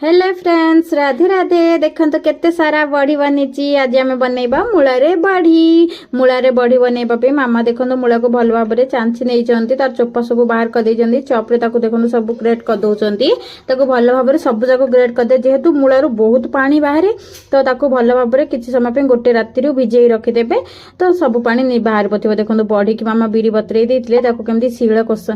Hello friends, Radhe Radhe. देखो केते सारा बड़ी बनी। आज आम बनइबा मूलारे बड़ी। मूलारे बड़ी बनइबा पे मामा देखो मूला को भल भाव में चांची नहीं तार चोपा सब बाहर कर चॉप रे देखो सब ग्रेट कर दौरान भल भाव में सब जाक ग्रेट करदे। जेहेतु मूलू बहुत पानी बाहर तो भल भाव में किसी समय गोटे राति भिजे रखिदेवे तो सब पानी बाहर पड़े। देखो बड़ी की मामा बिरी बतरे देते कमी शिल कोष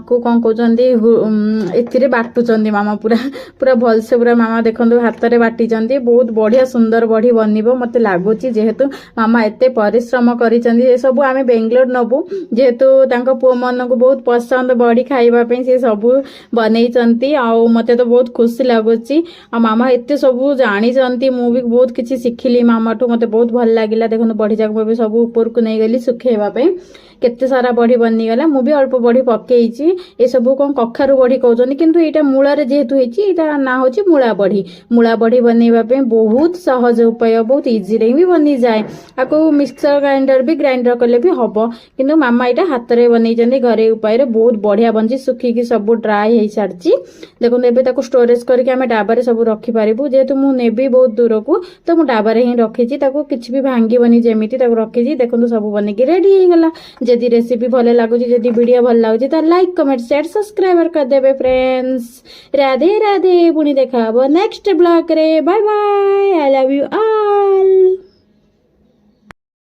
को कौन कहते बाटुंट मामा पूरा पूरा भलसे पूरा मामा देखो हाथ में बाटी बहुत बढ़िया सुंदर बड़ी बनब मत लगुच। जेहेतु मामा एत परिश्रम कर सब आम बेंगलोर नबू जेहेतु पुओ मन को बहुत पसंद बड़ी खावाई सी सब बनई आउ मत तो बहुत खुशी लगुच। मामा एत सब जानी मु भी बहुत किसी शिखिली मामा ठू मत बहुत भल लगे। देखो बड़ी जाक भी सब ऊपर को नहीं गली सुखेवाई केते सारा बड़ी बनीगला मु भी अल्प बड़ी पकई ये सब कौन कखारु बड़ी कहते किंतु यहाँ मूलार जेहेतु होता ना हूँ मूला बड़ी। मूला बड़ी बनवाई बहुत सहज उपाय बहुत इजी रे भी बनी जाए। आपको मिक्सर ग्राइंडर भी ग्राइंडर कले भी हम किंतु मामा यहाँ हाथ में बनई घरे उपाय बहुत बढ़िया बनी सुखिकी सब ड्राए हो सारी। देखो एवं स्टोरेज करके आम डाबारे सब रखिपारू जेहेतु मुझे बहुत दूर को तो मुझे डाबारे ही रखी किसी भी भांगीबनी जमी रखी। देखो सब बनिकी रेडी हो गला। जदि रेसिपी भल लगुच जदि वीडियो भल लगुच तो लाइक कमेंट शेयर सब्सक्राइबर करदेवे फ्रेंड्स। राधे राधे। पुणी देखा नेक्स्ट ब्लॉग रे। Bye bye. I love you all.